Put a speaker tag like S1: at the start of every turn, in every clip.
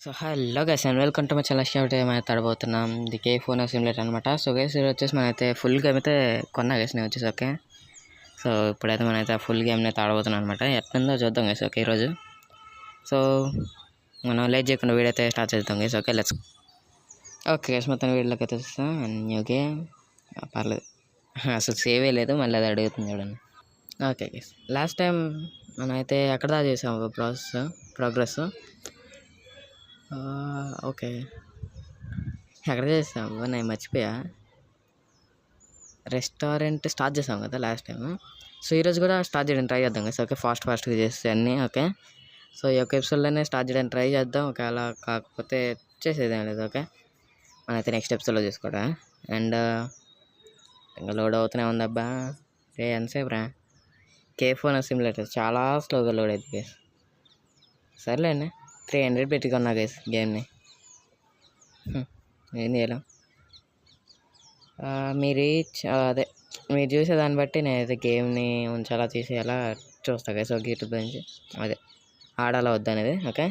S1: So hello guys and welcome to my channel. అయితే మనం తడబోతున్నాం the K phone simulator అనమాట. So guys ఇది వచ్చేసి మనమైతే ఫుల్ గేమ్ అయితే కొన్నా గైస్ నేను వచ్చేసి. ఓకే, సో ఇప్పుడైతే మనమైతే ఫుల్ గేమ్ని అయితే ఆడబోతున్నాం అనమాట. ఎట్లుందో చూద్దాం గైస్. ఓకే, ఈరోజు సో మనం లేట్ చేయకుండా వీడియో అయితే స్టార్ట్ చేద్దాం guys. Okay let's. Okay guys, మొత్తం వీడియోలోకి అయితే వస్తాం. అండ్ న్యూ గేమ్ పర్లేదు, అసలు సేవే లేదు, మళ్ళీ అది అడుగుతుంది చూడండి. ఓకే గైస్, లాస్ట్ టైం మనం అయితే ఎక్కడ దాకా చేసాము ప్రోగ్రెస్. ఓకే, ఎక్కడ చేసాం నేను మర్చిపోయా. రెస్టారెంట్ స్టార్ట్ చేసాం కదా లాస్ట్ టైం. సో ఈరోజు కూడా స్టార్ట్ చేయడానికి ట్రై చేద్దాం కదా. ఓకే, ఫాస్ట్గా చేస్తే అన్నీ. ఓకే, సో ఈ యొక్క ఎపిసోడ్లోనే స్టార్ట్ చేయడానికి ట్రై చేద్దాం. ఒకవేళ కాకపోతే చేసేదేం లేదు. ఓకే, మనైతే నెక్స్ట్ ఎపిసోడ్లో చూసుకోవడం. అండ్ ఇంకా లోడ్ అవుతూనే ఉందబ్బా. ఎంతసేపు రా కే ఫోన్ సిమ్యులేటర్ చాలా స్లోగా లోడ్ అవుతుంది. సర్లేండి, 300 పెట్టుకున్నా గైస్ గేమ్ని. ఏం చేయలేం. మీరు అదే మీరు చూసేదాన్ని బట్టి నేనైతే గేమ్ని ఉంచాలా తీసేయాలా చూస్తా గైస్. ఒక యూట్యూబ్ నుంచి అదే ఆడాలా వద్దా అనేది. ఓకే,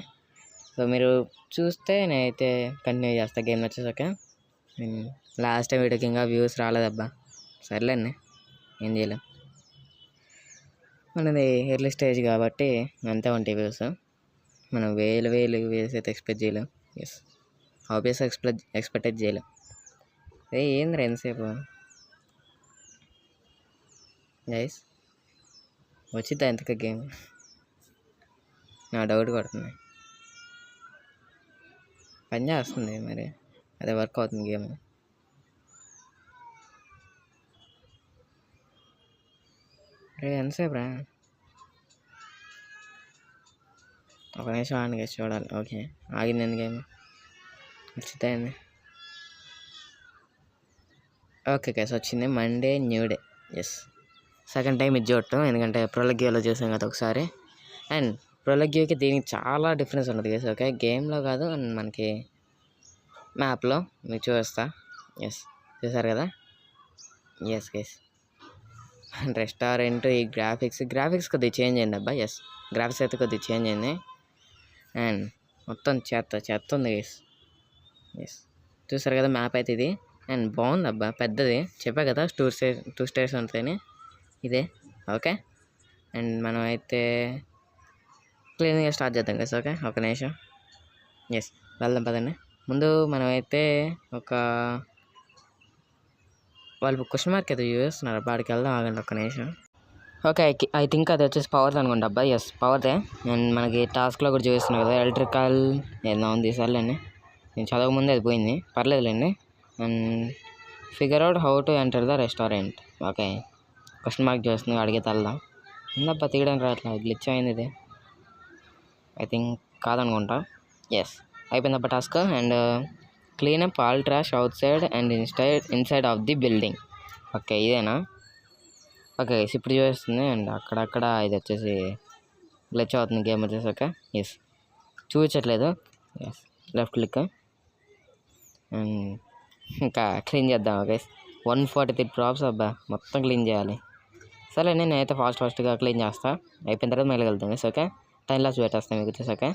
S1: సో మీరు చూస్తే నేనైతే కంటిన్యూ చేస్తా గేమ్ వచ్చేసి. ఓకే, లాస్ట్ టైం వీడియోకి ఇంకా వ్యూస్ రాలేదబ్బా. సర్లేండి, ఏం చేయలేం. మనది ఎర్లీ స్టేజ్ కాబట్టి అంతే ఉంటాయి వ్యూస్. మనం వేలు వ్యూస్ అయితే ఎక్స్పెక్ట్ చేయలేం. ఎస్, ఆబ్వియస్గా ఎక్స్పెక్ట్ చేయలేం. ఏంద్రా ఎంతసేపు గైస్, వచ్చిద్దా ఎంతక గేమ్? నా డౌట్ కొడుతుంది. పని చేస్తుంది మరి, అదే వర్క్ అవుతుంది గేమ్. ఎంతసేపు రా? ఒక నిమిషం ఆన్ గేసి చూడాలి. ఓకే, ఆగింది గేమ్. వచ్చింది. ఓకే గైస్, వచ్చింది Monday new day. Yes, second time ఇది చూడటం, ఎందుకంటే ప్రొలగ్యోలో చూసాం కదా ఒకసారి. అండ్ ప్రొలగ్యోకి దీనికి చాలా డిఫరెన్స్ ఉంటుంది గైస్. ఓకే, గేమ్లో కాదు, అండ్ మనకి మ్యాప్లో మీకు చూపిస్తా. ఎస్, చూసారు కదా. ఎస్ గైస్, రెస్టారెంట్ ఈ గ్రాఫిక్స్ కొద్దిగా చేంజ్ అయింది అబ్బా. ఎస్, గ్రాఫిక్స్ అయితే కొద్దిగా చేంజ్ అయింది. అండ్ మొత్తం చెత్త ఉంది గైస్. ఎస్, చూసారు కదా మ్యాప్ అయితే ఇది. అండ్ బాగుంది అబ్బా, పెద్దది. చెప్పా కదా టూ స్టేర్స్ ఉంటాయని, ఇదే. ఓకే, అండ్ మనం అయితే క్లీన్గా స్టార్ట్ చేద్దాం గైస్. ఓకే, ఒక నిమిషం. ఎస్, వెళ్దాం పదండి. ముందు మనమైతే వాళ్ళు క్వశ్చన్ మార్క్ అయితే చూస్తున్నారు, బాడికి వెళ్దాం. ఆగండి ఒక్క నిమిషం. ఓకే, ఐ థింక్ అది వచ్చేసి పవర్ది అనుకోండి అబ్బా. ఎస్, పవర్దే. అండ్ మనకి టాస్క్లో కూడా చూపిస్తున్నాయి కదా ఎలక్ట్రికల్ ఏదో ఉంది. సర్లేండి, నేను చదవకముందే అది పోయింది, పర్లేదులేండి. And figure out how to enter the restaurant. Okay, question mark చూస్తుంది, అడిగే వెళ్దాం. ఉందబ్బా, తీయడానికి రావట్లేదు, గ్లిచ్ అయింది ఇది. ఐ థింక్ కాదనుకుంటా. ఎస్, అయిపోయిందబ్బా task. And clean up all trash outside and inside of the building. Okay, ఇదేనా? ఓకే, ఇప్పుడు చూపిస్తుంది. అండ్ అక్కడక్కడ ఇది వచ్చేసి గ్లిచ్ అవుతుంది గేమ్ వచ్చేసి. ఓకే, ఎస్, చూపించట్లేదు. Yes, left click. అండ్ ఇంకా క్లీన్ చేద్దాం. ఓకే, 143 డ్రాప్స్ అబ్బా, మొత్తం క్లీన్ చేయాలి. సరే, నేనైతే ఫాస్ట్గా క్లీన్ చేస్తా. అయిపోయిన తర్వాత మళ్ళీ వెళ్తాం. ఎస్, ఓకే, టైం లాస్ పెట్టేస్తాను మీకు వచ్చేసి. ఓకే,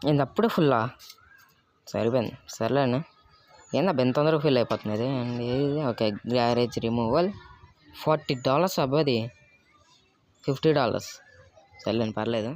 S1: ఇది అప్పుడే ఫుల్లా సరిపోయింది. సర్లేండి, ఏందబ్బా ఎంత తొందరగా ఫిల్ అయిపోతుంది ఇది. అండ్ ఇది ఓకే, గ్యారేజ్ రిమూవల్ $40 అబ్బా, అది $50. సర్లేండి, పర్లేదు.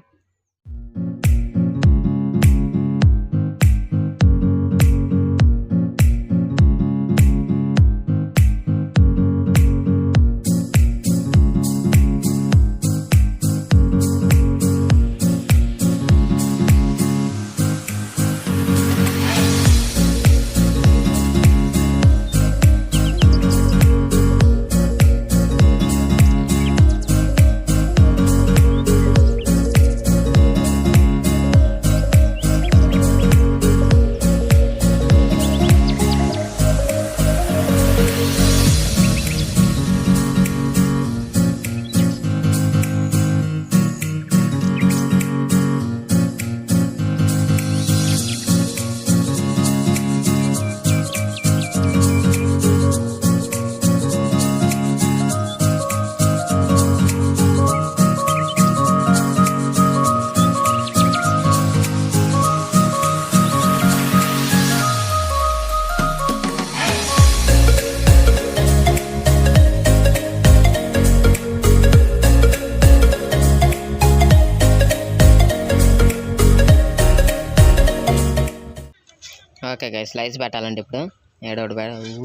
S1: ఓకే గైస్ లైట్స్ పెట్టాలంటే ఇప్పుడు ఏడోటి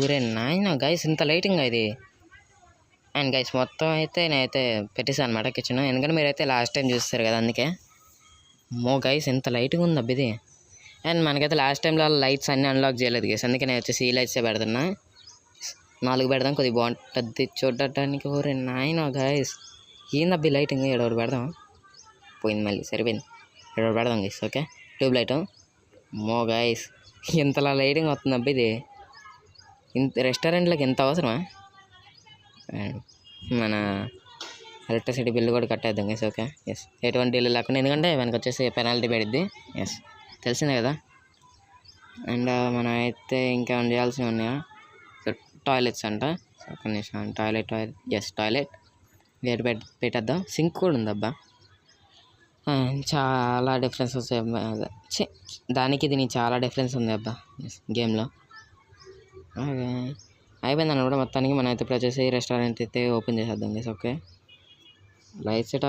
S1: ఊరే నాయన గైస్ ఇంత లైటింగ్ ఇది. అండ్ గైస్ మొత్తం అయితే నేనైతే పెట్టేసాను అనమాట కిచెన్, ఎందుకంటే మీరైతే లాస్ట్ టైం చూస్తారు కదా అందుకే. గైస్ ఎంత లైటింగ్ ఉంది అబ్బా ఇది. అండ్ మనకైతే లాస్ట్ టైంలో లైట్స్ అన్నీ అన్లాక్ చేయలేదు గైస్, అందుకే నేను వచ్చేసి ఈ లైట్సే పెడుతున్నా. 4 పెడదాం, కొద్దిగా బాగుంటుంది చూడటానికి. ఊరే నాయన గైస్ ఏందబ్బి లైటింగ్. ఏడోటి పెడదాం, పోయింది మళ్ళీ, సరిపోయింది. ఏడోటి పెడదాం guys. Okay tube light. Guys ఇంతలా లైటింగ్ వస్తుంది అబ్బా ఇది. రెస్టారెంట్లోకి ఎంత అవసరమా. మన ఎలక్ట్రిసిటీ బిల్లు కూడా కట్టేద్దాం గైస్. ఓకే ఎస్, ఎటువంటి ఇల్లు లేకుండా, ఎందుకంటే మనకు వచ్చేసి పెనాల్టీ పడిద్ది. ఎస్ తెలిసిందే కదా. అండ్ మనం అయితే ఇంకేమైనా చేయాల్సినవి ఉన్నాయా. సో టాయిలెట్స్ అంట, ఒక నిమిషం. టాయిలెట్ ఎస్ టాయిలెట్ గేట్ పెట్టేద్దాం. సింక్ కూడా ఉందబ్బా. చాలా డిఫరెన్స్ వస్తాయి అబ్బా. దానికి దీనికి చాలా డిఫరెన్స్ ఉంది అబ్బా గేమ్లో. అయిపోయింది అన్న కూడా మొత్తానికి. మనం అయితే ఇప్పుడు వచ్చేసి రెస్టారెంట్ అయితే ఓపెన్ చేసేద్దాం గైస్. ఓకే లైట్స్ ఇట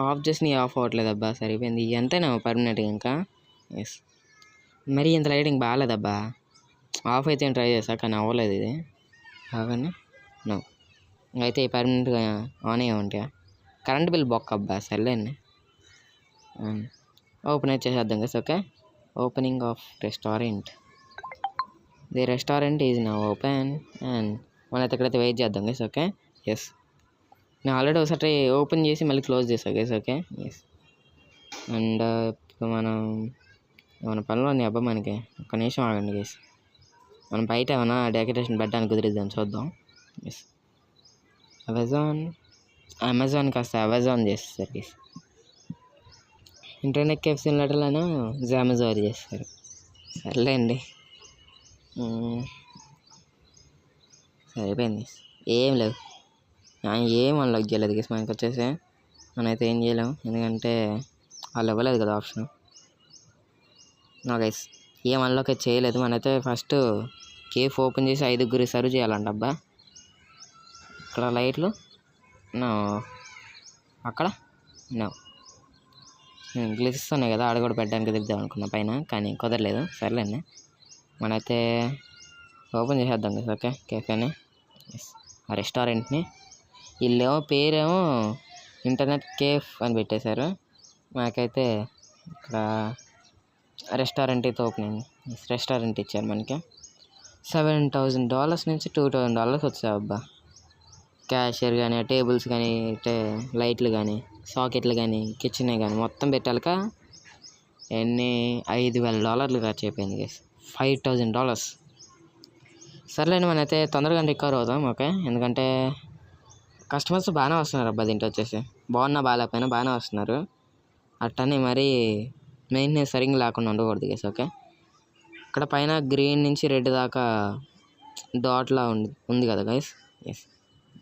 S1: ఆఫ్ చేసి ఆఫ్ అవ్వట్లేదు అబ్బా, సరిపోయింది. అంతేనా పర్మనెంట్గా ఇంకా. ఎస్ మరి ఇంత లైటింగ్ బాగాలేదబ్బా. ఆఫ్ అయితే ట్రై చేసా కానీ అవ్వలేదు ఇది. కాగానే నో అయితే పర్మనెంట్గా ఆన్ అయ్యే ఉంటాయా. కరెంట్ బిల్ బొక్క అబ్బా, సర్లేండి. ఓపెన్ అయితే చేసేద్దాం guys. Okay opening of restaurant. The restaurant is now open. And మనైతే ఇక్కడైతే వెయిట్ చేద్దాం గైస్. ఓకే ఎస్ నేను ఆల్రెడీ ఒకసారి ఓపెన్ చేసి మళ్ళీ క్లోజ్ చేసాను గైస్. ఓకే ఎస్ అండ్ ఇప్పుడు మనం ఏమైనా పనులు ఉన్నాయి అబ్బా మనకి. ఒక్క నిమిషం ఆగండి గైస్, మనం బయట ఏమైనా డెకరేషన్ పెట్టడానికి కుదిరిద్దాం చూద్దాం. ఎస్ అమెజాన్ కాస్త అమెజాన్ చేస్తారు గైస్. ఇంటర్నెట్ కెఫ్సీన్ లెటర్లను అమెజాన్ చేస్తారు. సర్లేండి సరిపోయింది. ఏం లేవు, ఏం అన్లాక్ చేయలేదు గైస్. మనకి వచ్చేసి మనమైతే ఏం చేయలేము, ఎందుకంటే వాళ్ళు ఇవ్వలేదు కదా ఆప్షన్. నా గైస్ ఏం అన్లాక్ అయితే చేయలేదు. మనైతే ఫస్ట్ కేఫ్ ఓపెన్ చేసి 5 సర్వ్ చేయాలంట అబ్బా. ఇక్కడ లైట్లు నో, అక్కడ నో. గ్లిట్స్ ఉన్నాయి కదా, ఆడ కూడా పెట్టడానికి కుదిరిద్దాం అనుకున్నా పైన, కానీ కుదరలేదు. సర్లేండి మనైతే ఓపెన్ చేసేద్దాం కదా. ఓకే కేఫేని ఆ రెస్టారెంట్ని. వీళ్ళేమో పేరేమో ఇంటర్నెట్ కేఫ్ అని పెట్టేశారు, మాకైతే ఇక్కడ రెస్టారెంట్ అయితే ఓపెన్ అయింది. రెస్టారెంట్ ఇచ్చారు మనకి. $7,000 నుంచి $2,000 వచ్చాయి అబ్బా. క్యాషియర్ కానీ, టేబుల్స్ కానీ, లైట్లు కానీ, సాకెట్లు కానీ, కిచెన్ కానీ మొత్తం పెట్టాక ఎన్ని $5,000 ఖర్చు అయిపోయింది గైస్. $5,000. సర్లేండి మనైతే తొందరగా రికవర్ అవుదాం. ఓకే ఎందుకంటే కస్టమర్స్ బాగానే వస్తున్నారు అబ్బా. దీంట్లో వచ్చేసి బాగున్నా బాగాలేకపోయినా బాగానే వస్తున్నారు. అట్టని మరీ మెయింటెనెన్స్ సరిగ్గా లేకుండా ఉండకూడదు గైస్. ఓకే ఇక్కడ పైన గ్రీన్ నుంచి రెడ్ దాకా డాట్లా ఉంది కదా గైస్. ఎస్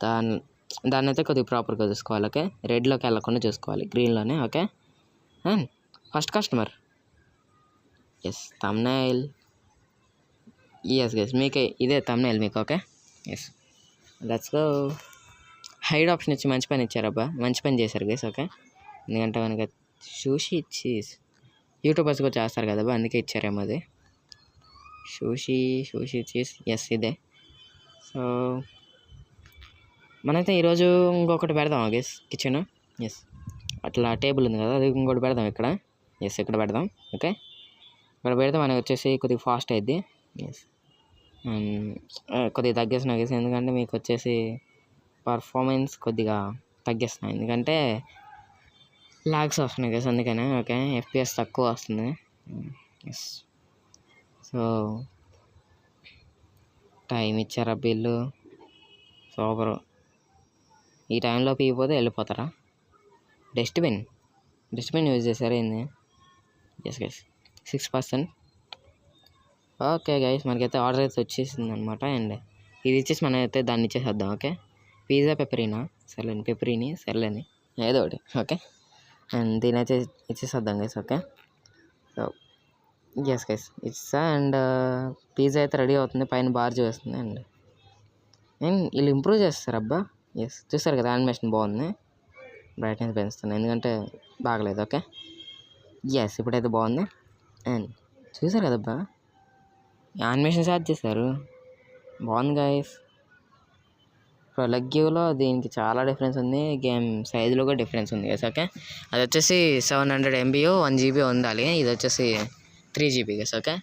S1: దాన్ని అయితే కొద్దిగా ప్రాపర్గా చూసుకోవాలి. ఓకే రెడ్లోకి వెళ్ళకుండా చూసుకోవాలి, గ్రీన్లోనే. Okay and first customer. Yes thumbnail. Yes guys మీకే ఇదే థంబ్నెయిల్ మీకు. Okay yes let's go. Hide option ఇచ్చి మంచి పని ఇచ్చారబ్బా, మంచి పని చేశారు గైస్. ఓకే ఎందుకంటే మనకి సూషీ చీజ్ యూట్యూబర్స్ కూడా చేస్తారు కదా, అందుకే ఇచ్చారేమో అది. సూషీ చీజ్ ఎస్ ఇదే. సో మనైతే ఈరోజు ఇంకొకటి పెడదాం గైస్ కిచెన్. ఎస్ అట్లా టేబుల్ ఉంది కదా, అది ఇంకోటి పెడదాం ఇక్కడ. ఎస్ ఇక్కడ పెడదాం. ఓకే ఇక్కడ పెడితే మనకి వచ్చేసి కొద్దిగా ఫాస్ట్ అయింది. ఎస్ కొద్దిగా తగ్గేసిన గైస్, ఎందుకంటే మీకు వచ్చేసి పర్ఫార్మెన్స్ కొద్దిగా తగ్గిస్తున్నాయి, ఎందుకంటే లాగ్స్ వస్తున్నాయి గైస్ అందుకనే. ఓకే FPS తక్కువ వస్తుంది. ఎస్ సో టైం ఇచ్చారా బిల్లు సూపరు. ఈ టైంలో పీగిపోతే వెళ్ళిపోతారా. డస్ట్బిన్ యూజ్ చేశారు ఏంది. Yes guys 6%. ఓకే గైస్ మనకైతే ఆర్డర్ అయితే వచ్చేసింది అనమాట. అండ్ ఇది ఇచ్చేసి మనం అయితే దాన్ని ఇచ్చేసేద్దాం. ఓకే పిజ్జా పెప్పరీనా, సర్లేని పెప్పరీని, సర్లేని ఏదో ఒకటి. ఓకే అండ్ దీని అయితే ఇచ్చేసేద్దాం guys. Okay so yes guys it's. And pizza అయితే రెడీ అవుతుంది, పైన బార్ చూస్తుంది. అండ్ వీళ్ళు ఇంప్రూవ్ చేస్తారు అబ్బా. ఎస్ చూస్తారు కదా యానిమేషన్ బాగుంది. బ్రైట్నెస్ పెంచుతుంది ఎందుకంటే బాగలేదు. ఓకే ఎస్ ఇప్పుడైతే బాగుంది. అండ్ చూసారు కదబ్బా, యానిమేషన్స్ యాడ్ చేశారు, బాగుంది గైస్. ప్రొలగ్యూలో దీనికి చాలా డిఫరెన్స్ ఉంది, గేమ్ సైజులో కూడా డిఫరెన్స్ ఉంది గైస్. ఓకే, అది వచ్చేసి 700 MB 1 GB ఉండాలి, ఇది వచ్చేసి 3 GB గైస్. ఓకే,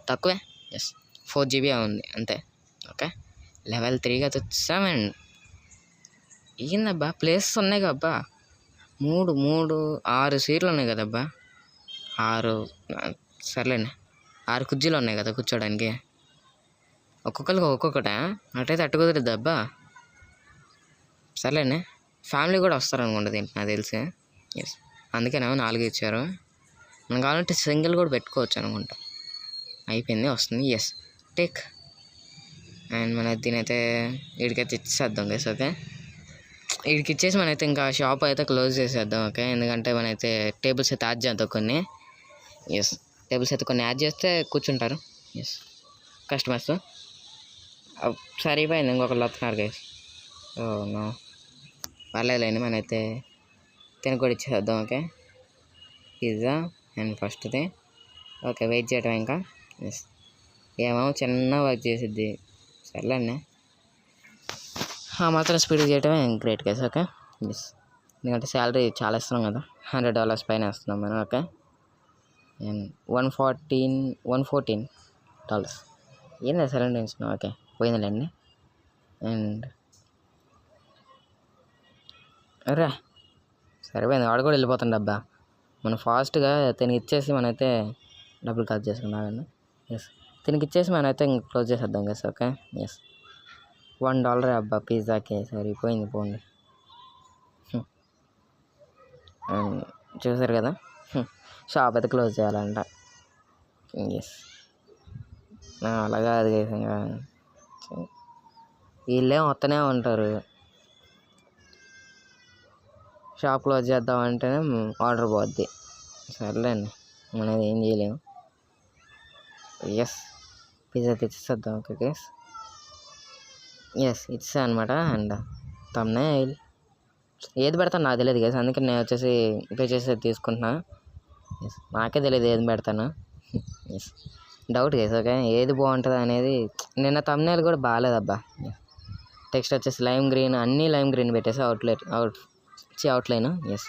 S1: తక్కువే, ఎస్ 4 GB ఉంది అంతే. ఓకే, లెవెల్ 3కి అయితే వచ్చాం. అండ్ ఏందబ్బా ప్లేసెస్ ఉన్నాయి కదబ్బా, 6 సీట్లు ఉన్నాయి కదబ్బా, 6 సర్లేండి 6 కుర్చీలు ఉన్నాయి కదా కూర్చోడానికి, ఒక్కొక్కరికి ఒక్కొక్కట, అటైతే అట్టు కుదిరిద్ది అబ్బా. సర్లేండి, ఫ్యామిలీ కూడా వస్తారనుకుంటుంది దీంట్లో నాకు తెలిసి. ఎస్, అందుకేనేమో 4 ఇచ్చారు. మనం కావాలంటే సింగిల్ కూడా పెట్టుకోవచ్చు అనుకుంటా. అయిపోయింది, వస్తుంది. Yes, take. అండ్ మన దీనైతే వీడికైతే ఇచ్చేద్దాం గైస్. ఓకే, వీడికి ఇచ్చేసి మనైతే ఇంకా షాప్ అయితే క్లోజ్ చేసేద్దాం. ఓకే, ఎందుకంటే మనైతే టేబుల్స్ అయితే యాడ్ చేద్దాం కొన్ని. ఎస్, టేబుల్స్ అయితే కొన్ని యాడ్ చేస్తే కూర్చుంటారు. Yes, customers. సరిపోయింది, ఇంకొకళ్ళు వస్తున్నారు గైస్. ఓ నో, పర్లేదులేండి, మనైతే తినక కూడా ఇచ్చేద్దాం. ఓకే, పిజ్జా అండ్ ఫస్ట్ది. ఓకే, వెయిట్ చేయటం ఇంకా. ఎస్, ఏమో చిన్న వర్క్ చేసిద్ది, సర్లేండి, మాత్రం స్పీడ్ చేయటమే గ్రేట్ గైస్. ఓకే, ఎస్, ఎందుకంటే శాలరీ చాలా ఇస్తున్నాం కదా, $100 పైన ఇస్తున్నాం మనం. ఓకే, అండ్ $114 ఏంది సరైన ఇస్తున్నాం. ఓకే, పోయిందిలేండి. అండ్ అరే సరిపోయింది, వాడు కూడా వెళ్ళిపోతుంది డబ్బా. మనం ఫాస్ట్గా తినికి ఇచ్చేసి మనైతే డబ్బులు కట్ చేసుకున్నామండి. ఎస్, తినికి ఇచ్చేసి మనైతే ఇంక క్లోజ్ చేసేద్దాం గైస్. ఓకే, ఎస్, $1 అబ్బా పిజ్జాకి, సరిపోయింది పోండి. చూసారు కదా, షాప్ అయితే క్లోజ్ చేయాలంట. ఎస్, అలాగా అది ఇంకా వీళ్ళేం వస్తూనే ఉంటారు. షాప్ క్లోజ్ చేద్దామంటేనే ఆర్డర్ పోద్ది, సర్లేండి, మనం ఏం చేయలేము. ఎస్, పిజ్జా తెచ్చిద్దాం. ఓకే గైస్, ఎస్ ఇచ్చా అనమాట. అండ్ థంబ్నెయిల్ ఏది పెడతాను నాకు తెలియదు గైస్, అందుకే నేను వచ్చేసి పే చేసి తీసుకుంటున్నా. ఎస్, నాకే తెలియదు ఏది పెడతాను. Yes, doubt guys. ఓకే, ఏది బాగుంటుంది అనేది. నిన్న థంబ్నెయిల్ కూడా బాగాలేదబ్బా, టెక్స్ట్ వచ్చేసి లైమ్ గ్రీన్, అన్నీ లైమ్ గ్రీన్ పెట్టేసి అవుట్లైన్. ఎస్,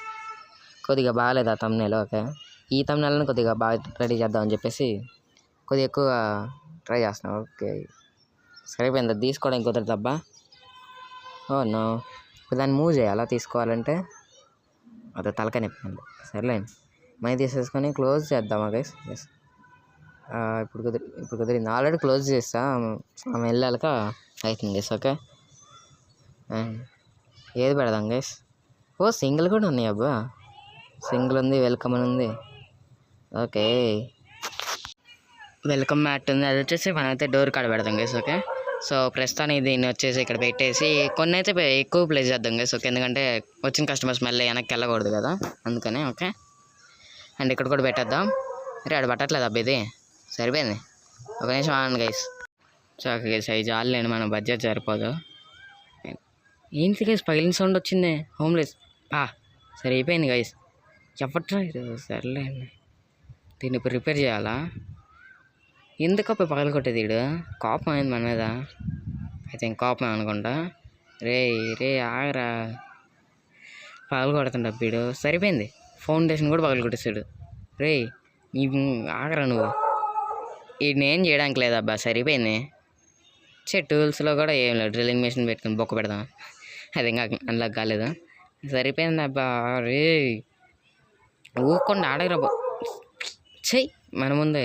S1: కొద్దిగా బాగాలేదు ఆ థంబ్నెయిల్. ఓకే, ఈ థంబ్నెయిల్ని కొద్దిగా బాగా రెడీ చేద్దామని చెప్పేసి కొద్దిగా ఎక్కువ ట్రై చేస్తున్నాం. ఓకే, సరిపోయింది, అది తీసుకోవడానికి కుదరదు అబ్బా. ఓ నో, దాన్ని మూవ్ చేయాలా తీసుకోవాలంటే, అదే తలకాయ నొప్పి. సర్లేండి, మనీ తీసేసుకొని క్లోజ్ చేద్దామా గైస్. ఎస్, ఇప్పుడు కుదిరింది, ఆల్రెడీ క్లోజ్ చేస్తా, ఆమె వెళ్ళాక అవుతుంది గైస్. ఓకే, ఏది పెడదాం గైస్. ఓ సింగిల్ కూడా ఉన్నాయి అబ్బా, సింగిల్ ఉంది, వెల్కమ్ అని ఉంది. ఓకే, వెల్కమ్ మ్యాట్ ఉంది, అది వచ్చేసి మనమైతే డోర్ కాడ పెడదాం గైస్. ఓకే, సో ప్రస్తుతానికి దీన్ని వచ్చేసి ఇక్కడ పెట్టేసి కొన్ని అయితే ఎక్కువ ప్లేస్ చేద్దాం గైస్. ఓకే, ఎందుకంటే వచ్చిన కస్టమర్స్ మళ్ళీ వెనక్కి వెళ్ళకూడదు కదా, అందుకని. ఓకే, అండ్ ఇక్కడ కూడా పెట్టేద్దాం. అరే ఆడ పట్టట్లేదు అబ్బా, ఇది సరిపోయింది. ఒక నిమిషం ఆనండి గైస్. సో ఓకే గైస్, అవి చాలులేండి, మన బడ్జెట్ సరిపోదు. ఏంటి గైస్ పగిలిన సౌండ్ వచ్చింది, హోమ్లెస్. సరిపోయింది గైస్, చెప్పట్రా ఇది. సర్లేండి, దీన్ని ఇప్పుడు రిపేర్ చేయాలా? ఎందుకప్ప పగలు కొట్టేది వీడు, కోపం అయింది మన మీద. అయితే కోపం అనుకుంటా. రే ఆగరా, పగలు కొడుతుండ వీడు. సరిపోయింది, ఫౌండేషన్ కూడా పగలు కొట్టేసాడు. రే నీకు ఆగరా నువ్వు, వీడిని ఏం చేయడానికి లేదబ్బా. సరిపోయింది, టూల్స్లో కూడా ఏం లేదు, డ్రిల్లింగ్ మెషిన్ పెట్టుకుని బొక్క పెడదాం, అది ఇంకా అందులో కాలేదు. సరిపోయింది అబ్బా. రే ఊకుండా ఆడగరా చెయ్యి, మన ముందే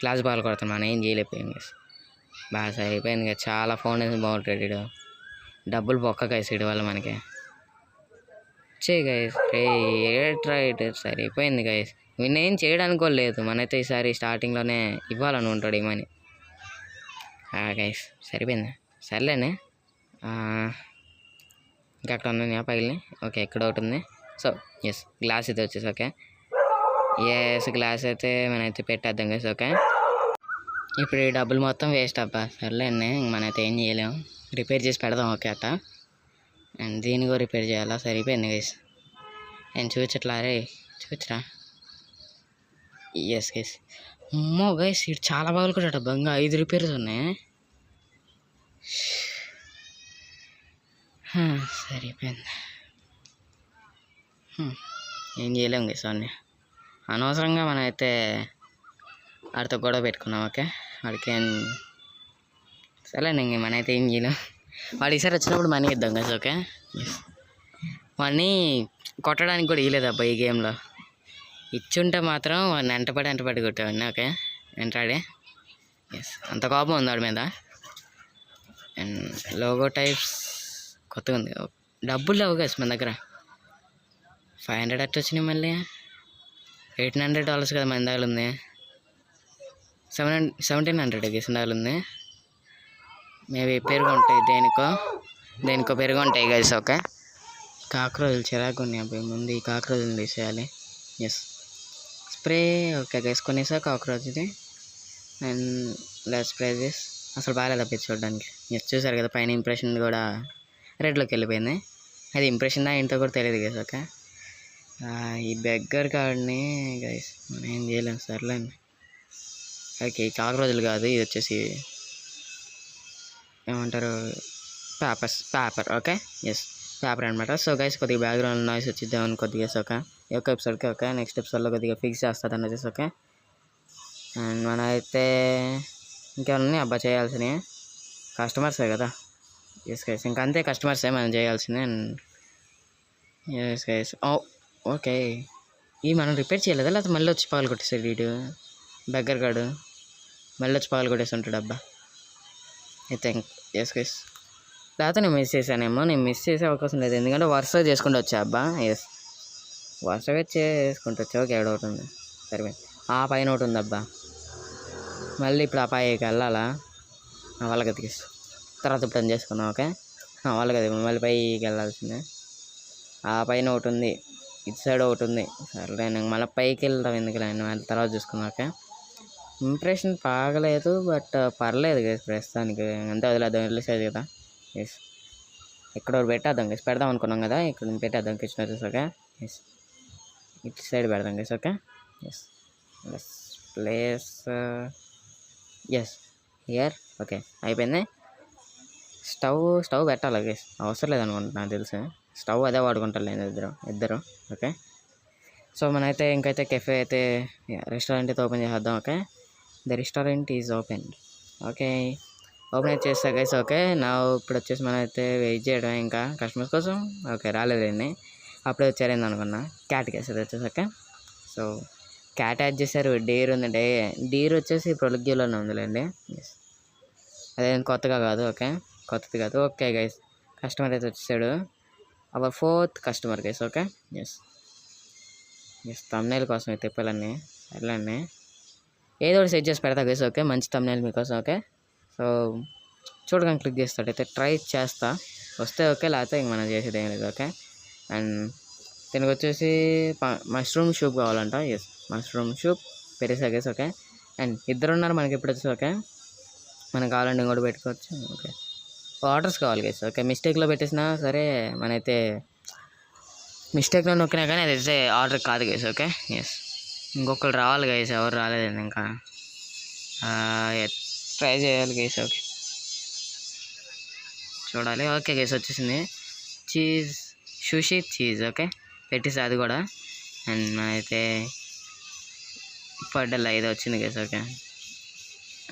S1: క్లాస్ బాల్ కొడతాను, మనం ఏం చేయలేకపోయాం. బాగా సరిపోయింది కదా, చాలా ఫౌండేషన్ బాగుంటాడు వీడు, డబ్బులు బొక్క గైస్ వల్ల మనకి. చెయ్యి గైస్, రైట్ సరిపోయింది గైస్. వీళ్ళేం చేయడానికి కూడా లేదు, మనైతే ఈసారి స్టార్టింగ్లోనే ఇవ్వాలని ఉంటాడు ఈ మనీ. గైస్ సరిపోయింది, సర్లేనే. ఇంకా అక్కడ ఉన్నాయి పగిలిని. ఓకే, ఇక్కడ ఒకటి ఉంది. సో ఎస్, గ్లాస్ అయితే వచ్చేసి. ఓకే, ఎస్, గ్లాస్ అయితే మనైతే పెట్టేద్దాం గైస్. ఓకే, ఇప్పుడు ఈ డబ్బులు మొత్తం వేస్ట్ అబ్బా. సర్లేండి, మనైతే ఏం చేయలేము, రిపేర్ చేసి పెడదాం. ఓకే అట్ట, అండ్ దీన్ని కూడా రిపేర్ చేయాలా. సరిపోయింది గైస్, నేను చూచట్లా. రే చూచరా, ఎస్ గైస్. అమ్మో గైస్ ఇటు చాలా బాగా కూడా బంగా 5 రిపేర్స్ ఉన్నాయి. సరిపోయింది. ఏం చేయలేం గైస్ అన్నీ. అనవసరంగా మనం అయితే వాడితో గొడవ పెట్టుకున్నాం. ఓకే వాడికి సరేలేండి, ఇంక మనైతే ఏం చేయలేం. వాడు ఈసారి వచ్చినప్పుడు మనీ ఇద్దాం గైస్. ఓకే వాడిని కొట్టడానికి కూడా ఇవ్వలేదు అబ్బా ఈ గేమ్లో. ఇచ్చుంటే మాత్రం వాడిని ఎంటపడి కొట్టేవాడిని. ఓకే ఎంటాడే. ఎస్ అంత కోపం ఉంది వాడి మీద. అండ్ లోగో టైప్స్ కొత్తగా ఉంది. డబ్బులు లేవు గైస్ మన దగ్గర. 500 అట్లా వచ్చినాయి. మళ్ళీ $1800 కదా మన దగ్గర ఉంది. 1700 గైస్ దగ్గర ఉంది. మేబీ పెరుగు ఉంటాయి, దేనికో పెరుగు ఉంటాయి గైస్. ఓకే కాక్రోజులు చిరాకు ఉన్నాయి అబ్బాయి. ముందు ఈ కాక్రోజులు తీసేయాలి. Yes spray. ఓకే గైస్ కొనేసా కాక్రోచ్ది. And let's spray this. అసలు బాగాలేదు అబ్బాయి చూడడానికి. ఎస్ చూసారు కదా పైన ఇంప్రెషన్ కూడా రెడ్లోకి వెళ్ళిపోయింది. అది ఇంప్రెషన్ ఏంటో కూడా తెలియదు గైస్. ఓకే ఈ బెగ్గర్ కార్డ్ని గైస్ మనం ఏం చేయలేము. సర్లేండి. ఓకే ఈ కాక్రోజులు కాదు, ఇది వచ్చేసి ఏమంటారు పేపర్. ఓకే ఎస్ పేపర్ అనమాట. సో గైస్ కొద్దిగా బ్యాక్గ్రౌండ్ నాయిస్ వచ్చిద్దామని కొద్దిగా. ఓకే ఈ ఒక్క ఎపిసోడ్కి. ఓకే నెక్స్ట్ ఎపిసోడ్లో కొద్దిగా ఫిక్స్ చేస్తుంది వచ్చేసి. ఓకే అండ్ మన అయితే ఇంకేమైనా ఉన్నాయి అబ్బా చేయాల్సినవి. కస్టమర్సే కదా. ఎస్ గైస్ ఇంకా అంతే, కస్టమర్సే మనం చేయాల్సింది. అండ్ ఎస్ గైస్ ఓకే ఈ మనం రిపేర్ చేయలేదా, లేకపోతే మళ్ళీ వచ్చి పగలు కొట్టేసాడు వీడు బెగ్గర్ గాడు. మళ్ళీ వచ్చి పగలు కొట్టేసి ఉంటాడు అబ్బా ఐ థింక్. ఎస్ గైస్ లేకపోతే నేను మిస్ చేశానేమో. నేను మిస్ చేసే అవకాశం లేదు, ఎందుకంటే వరుసగా చేసుకుంటూ వచ్చా అబ్బా. ఎస్ వరుసగా చేసుకుంటూ వచ్చా. ఓకే ఒకటి ఉంది సరిపోయింది. ఆ పైన ఒకటి ఉంది అబ్బా. మళ్ళీ ఇప్పుడు ఆ పైకి వెళ్ళాలా వాళ్ళకి ఎతికిస్తూ తర్వాత ఇప్పుడు అని చేసుకున్నాం. ఓకే వాళ్ళకి అది మళ్ళీ పైకి వెళ్ళాల్సిందే. ఆ పైన ఒకటి ఉంది, ఇటు సైడ్ ఒకటి ఉంది. సరే నేను మళ్ళీ పైకి వెళ్తాం ఎందుకు నేను మళ్ళీ తర్వాత చూసుకున్నాం. ఓకే ఇంప్రెషన్ బాగలేదు బట్ పర్లేదు గైస్ ప్రస్తుతానికి. అంతే వదిలేద్దాం కదా. ఎస్ ఇక్కడ ఒకటి పెట్టేద్దాం గైస్. పెడదాం అనుకున్నాం కదా, ఇక్కడ పెట్టేద్దాం కిచెన్ వచ్చేసి. ఓకే ఎస్ ఇటు సైడ్ పెడదాం guys. Okay yes place yes here. Okay అయిపోయింది. స్టవ్ పెట్టాలి గైస్, అవసరం లేదనుకుంటా నాకు తెలిసి. స్టవ్ అదే వాడుకుంటారు లేదు ఇద్దరు. ఓకే సో మనైతే ఇంకైతే కెఫే అయితే రెస్టారెంట్ అయితే ఓపెన్ చేసేద్దాం. Okay the restaurant is open. Okay open అయితే చేస్తా గైస్. ఓకే నా ఇప్పుడు వచ్చేసి మనం అయితే వెయిట్ చేయడం ఇంకా కస్టమర్స్ కోసం. ఓకే రాలేదండి, అప్పుడే వచ్చారేంది అనుకున్నా. క్యాట్ కేసు వచ్చేసి. ఓకే సో క్యాట్ యాడ్ చేశారు. డీర్ ఉంది. డీర్ వచ్చేసి ప్రొలుగ్యూలోనే ఉందిలేండి. అదేం కొత్తగా కాదు. ఓకే కొత్తది కాదు. ఓకే గైస్ కస్టమర్ అయితే వచ్చేసాడు. Our 4th customer guys. Okay yes thumbnail కోసం అయితే తిప్పాలన్నీ సర్లేండి. ఏదో ఒకటి సెట్ చేసి పెడతా గైస్. ఓకే మంచి థంబ్నెయిల్ మీకోసం. ఓకే సో చూడగానే క్లిక్ చేస్తాడు అయితే ట్రై చేస్తా, వస్తే ఓకే లేకపోతే ఇంక మనం చేసేది ఏం లేదు. ఓకే అండ్ దీనికి వచ్చేసి మష్రూమ్ సూప్ కావాలంట. ఎస్ మష్రూమ్ సూప్ పెరిసా గైస్. ఓకే అండ్ ఇద్దరు ఉన్నారు మనకి ఇప్పుడు వచ్చేసి. ఓకే మనకు కావాలంటే ఇంకోటి పెట్టుకోవచ్చు. ఓకే ఆర్డర్స్ కావాలి గైస్. ఓకే మిస్టేక్లో పెట్టేసినా సరే మనైతే మిస్టేక్లో నొక్కినా కానీ అదైతే ఆర్డర్ కాదు గైస్. ఓకే ఎస్ ఇంకొకరు రావాలి గైస్, ఎవరు రాలేదండి ఇంకా. ట్రై చేయాలి గైస్. ఓకే చూడాలి. ఓకే గైస్ వచ్చేసింది చీజ్ సుషి చీజ్. ఓకే పెట్టేసి అది కూడా. అండ్ అయితే పడ్డల్లా ఇది వచ్చింది గైస్. ఓకే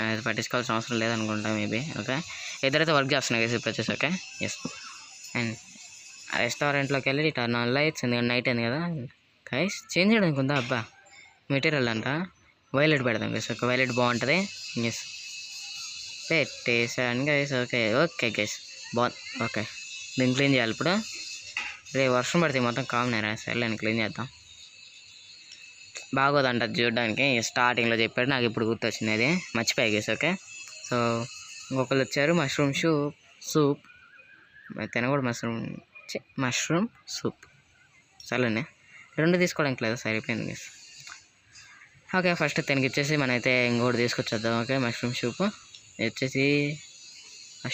S1: అది పట్టించుకోవాల్సిన అవసరం లేదనుకుంటా మేబీ. ఓకే ఇద్దరైతే వర్క్ చేస్తున్నాయి గైస్ ఇప్పుడు వచ్చేసి. ఓకే ఎస్ అండ్ రెస్టారెంట్లోకి వెళ్ళి టర్న్ ఆన్ లైట్స్, ఎందుకంటే నైట్ అయింది కదా గైస్. చేంజ్ చేయడానికి ఉందా అబ్బా మెటీరియల్ అంట. వైలెట్ పెడదాం గైస్. ఓకే వైలెట్ బాగుంటుంది. ఎస్ పెట్టేసాను గైస్. ఓకే గైస్ బాగుంది. ఓకే దీన్ని క్లీన్ చేయాలి ఇప్పుడు. రే వర్షం పడితే మొత్తం కామనేరా. సరే క్లీన్ చేద్దాం. బాగోదంట చూడడానికి. స్టార్టింగ్లో చెప్పాడు, నాకు ఇప్పుడు గుర్తొచ్చింది, అది మర్చిపోయా గైస్. ఓకే సో ఇంకొకరు వచ్చారు. మష్రూమ్ సూప్ తినకూడదు. మష్రూమ్ సూప్ సరేనే 2 తీసుకోవడానికి లేదా సరిపోయింది గైస్. ఓకే ఫస్ట్ తనకి ఇచ్చేసి మనమైతే ఇంకోటి తీసుకొచ్చేద్దాం. ఓకే మష్రూమ్ సూప్ వచ్చేసి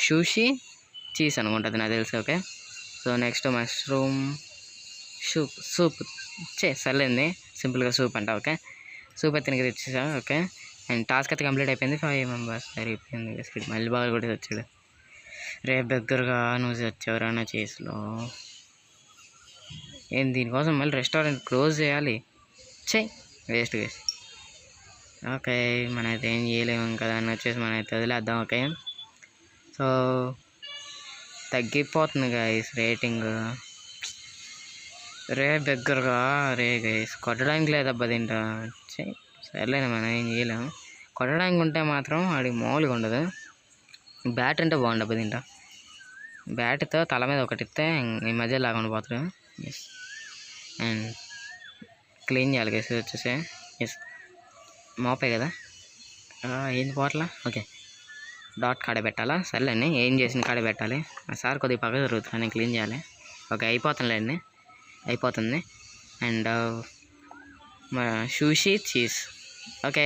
S1: సుషి చీజ్ అనుకుంటుంది నాకు తెలుసు. Okay so next mushroom soup సర్లేండి సింపుల్గా సూప్ అంట. ఓకే సూపర్ తినకి తెచ్చేసా. ఓకే, అండ్ టాస్క్ అయితే కంప్లీట్ అయిపోయింది. 5 మెంబర్స్ సరిపోయింది. బిస్కెట్ మళ్ళీ బాగా కూడా వచ్చాడు. రేపు దగ్గరగా నువ్వు వచ్చావురా నా చేసిలో. ఏం దీనికోసం మళ్ళీ రెస్టారెంట్ క్లోజ్ చేయాలి? చెయ్యి, వేస్ట్ వేస్ట్. ఓకే, మనైతే ఏం చేయలేము కదా అని వచ్చేసి మనమైతే వదిలేద్దాం. ఓకే, సో తగ్గిపోతుంది గైస్ రేటింగ్. రేపు దగ్గరగా రే గైస్ కొట్టడానికి లేదబ్బా దీంట్లో. సర్లేదు, మనం ఏం చేయలేము. కొట్టడానికి ఉంటే మాత్రం వాడికి మామూలుగా ఉండదు. బ్యాట్ అంటే బాగుండబ్బా దీంట్లో. బ్యాట్తో తల మీద ఒకటి ఇస్తే ఈ మధ్య లాగా పోతాడు. ఎస్, అండ్ క్లీన్ చేయాలి గైస్ వచ్చేసి. ఎస్, మోపే కదా, ఏంది పోట్లా. ఓకే, డాట్ కాడ పెట్టాలా? సర్లేండి, ఏం చేసిన కాడ పెట్టాలి. సార్ కొద్దిగా పక్క జరుగుతుంది, నేను క్లీన్ చేయాలి. ఓకే, అయిపోతుంది. అండ్ మన షూషీ చీజ్. ఓకే,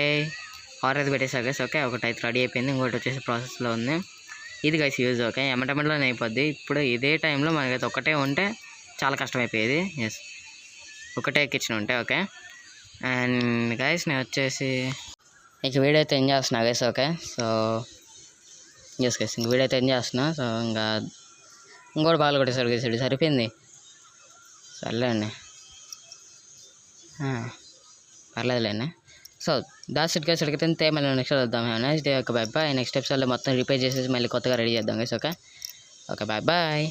S1: ఆర్డర్ అయితే పెట్టేసారు గైస్. ఓకే, ఒకటి అయితే రెడీ అయిపోయింది, ఇంకోటి వచ్చేసి ప్రాసెస్లో ఉంది. ఇది గైస్ యూజ్. ఓకే, ఎమ్మటెమ్మటలోనే అయిపోద్ది. ఇప్పుడు ఇదే టైంలో మనకైతే ఒకటే ఉంటే చాలా కష్టమైపోయేది. ఎస్, ఒకటే కిచెన్ ఉంటే. ఓకే, అండ్ గైస్ నేను వచ్చేసి ఇక వీడియో అయితే ఎంజాయ్ చేస్తున్నా guys. Okay, so yes guys, ఇంక వీడియో అయితే ఎంజాయ్ చేస్తున్నా. సో ఇంకా ఇంకోటి బాగా కొట్టేసాడు గైస్, సరిపోయింది. సర్లేండి, పర్లేదులేండి. So that's it guys. అడిగితే మళ్ళీ నెక్స్ట్ వద్దాం. Next day. Okay, bye bye. Next ఎపిసోడ్లో మొత్తం రిపేర్ చేసేసి మళ్ళీ కొత్తగా రెడీ చేద్దాం గైస్. Okay, bye bye.